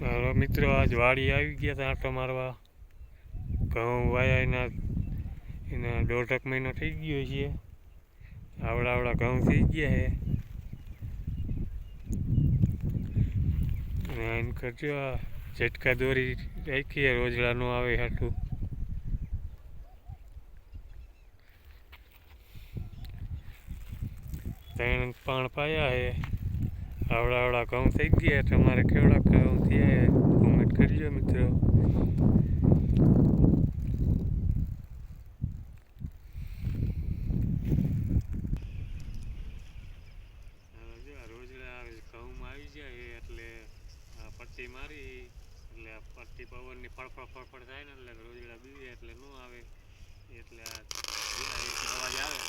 હાલો મિત્રો, આજ વાડી આવી ગયા હતા આંટો મારવા. ઘઉં વાયા એના 1.5 મહિનો થઈ ગયો છે. આવડા ઘઉં થઈ ગયા છે. અને એમ કરજો, ઝટકા દોરી રાખીએ રોજડા નો આવે હાટું. ત્રણ પાણ પાયા છે. આવડા ઘઉં થઈ ગયા. તમારે કેવડા ઘઉં થયા કોમેન્ટ કરજો મિત્રો. રોજડા ઘઉંમાં આવી જાય એટલે પટ્ટી મારી એટલે પટ્ટી પવનની ફળફળ થાય ને એટલે રોજડા બીજે એટલે ન આવે. એટલે અવાજ આવે.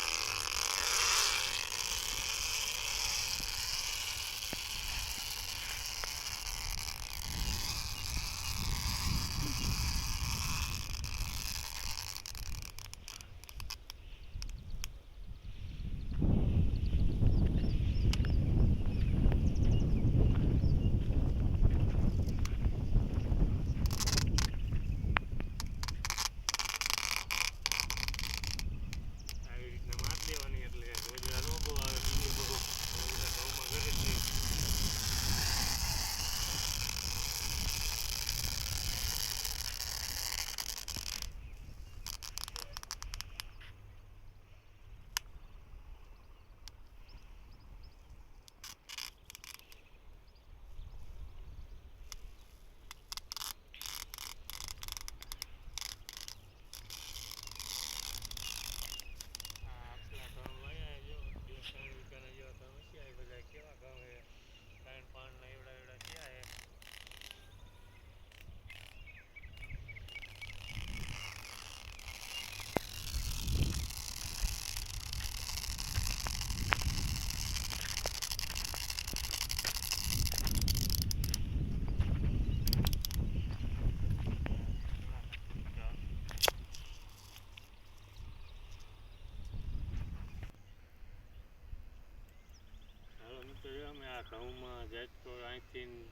અમે આ ઘઉંમાં જાતકો અહીંથી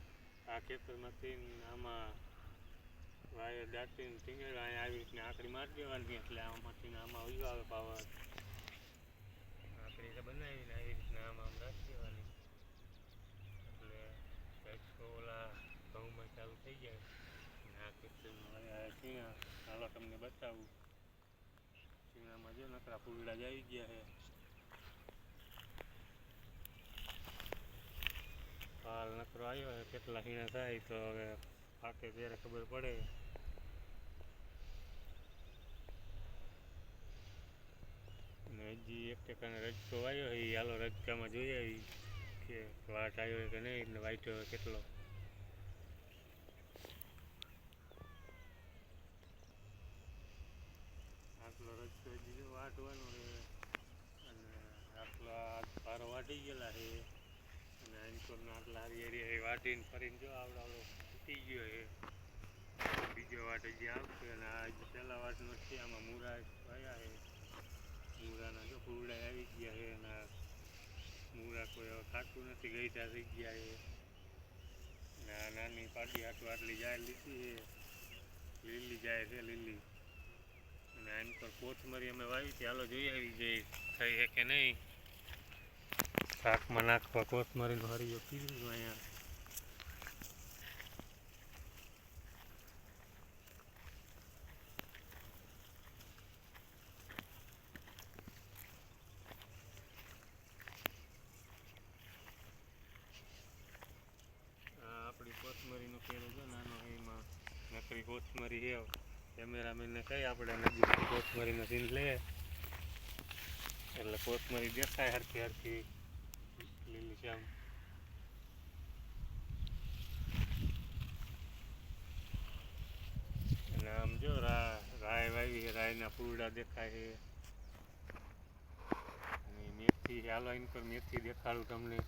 આ ખેતરમાંથી આમાં વાયર દાટીને ટીંગેડા અહીંયા આવી રીતના આંકડી મારી દેવાની એટલે આમાંથી આમાં ઉયો આવે પાવર. આંકડી બનાવીને આવી રીતના આમાં રાખી દેવાની એટલે જાતકો ઓલા ઘઉંમાં ચાલુ થઈ જાય. અને આ ખેતરમાં ટીણા હાલો તમને બતાવું. ટીણામાં જો નકરા ફૂલડા જ આવી ગયા છે. હાલ નકરો આવ્યો છે, કેટલા હીણા થાય તો હવે પાકે ત્યારે ખબર પડે. અને હજી એક ટકાનો રજકો આવ્યો છે. હાલો રજકામાં જોઈ આવી કે વાટ આવ્યો કે નહીં ને વાટ્યો કેટલો. આટલો રજકો હજી જો વાટવાનો છે. અને આટલા ભારો વાટી ગયેલા છે. અને આંકોરના આટલા હરિયાળી વાટીને ફરીને જો આવડો તૂટી ગયો છે. બીજો વાટ હજી આવશે. અને આ હજી પહેલા વાટ નથી. આમાં મૂળા વાયા છે. મૂળાના જો ફૂલડા આવી ગયા છે. અને મૂળા કોઈ હવે ખાતું નથી, ગઈઢા થઈ ગયા છે. અને આ નાની પાડી હાટું આટલી જાય લીધી છે. લીલી જાય છે લીલી. અને આની પર કોથમરી અમે વાવી હતી. હાલો જોઈ આવી જઈ થઈ છે કે નહીં. શાકમાં નાખવા કોથમરીનો હરિયો કીધું અહીંયા. આપણી કોથમરીનો કેળો જો નાનો એમાં નકરી કોથમરી છે. કેમેરામેનને કહી આપણે નજીકથી કોથમરીનો સીન લઈએ એટલે કોથમરી દેખાય હરખી હરખી લીલી શ્યામ. અને આમ જો રાય વાવી રાયના ફૂલડા દેખાય છે. અને મેથી હાલો એની પર મેથી દેખાડું તમને.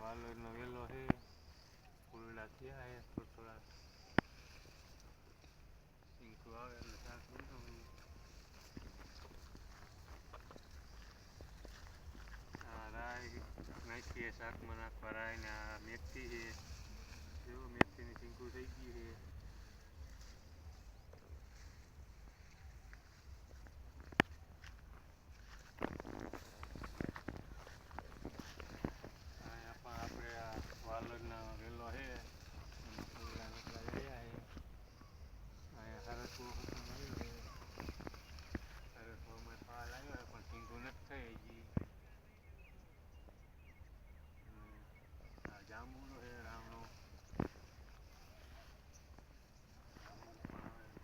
વાલોરનો વેલો છે. ફૂલડા શાકમાં નાખવા રાય ને આ મેથી છે, જો મેથીની શીંગું થઈ ગયું છે. અહીંયા પણ આપણે આ વાલોડનો વેલો છે એમાં ફૂલડા નકલા રહ્યા છે. અહીંયા હરસવો હુકમ આવ્યો છે, હરસવામાં ફાલ આવ્યો છે પણ શીંગું નથી થઈ હજી. આ જાંબુડો છે રાવણો,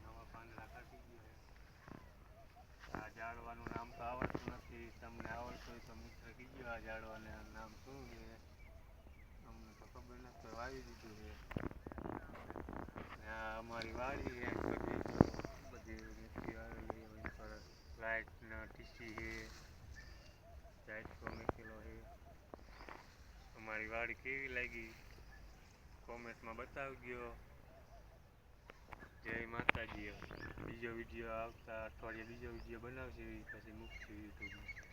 નવા પાંદડા કાઢી ગયો છે. આ ઝાડવાનું નામ તો આવડતું નથી, તમને આવડતું હોય તો મિત્ર કીજો આ ઝાડવાને નામ શું છે, અમને તો ખબર નથી તો વાવી દીધું છે. ને આ અમારી વાડી છે બધી મેથી વાવેલી હોય પર લાઇટના ટીસી છે, ઝાટકો મૂકેલો છે. અમારી વાડી કેવી લાગી કોમેન્ટમાં બતાવજો. જય માતાજી. બીજો વિડીયો આવતા અઠવાડિયે બીજો વિડીયો બનાવશે પછી મૂકશું યુટ્યુબમાં.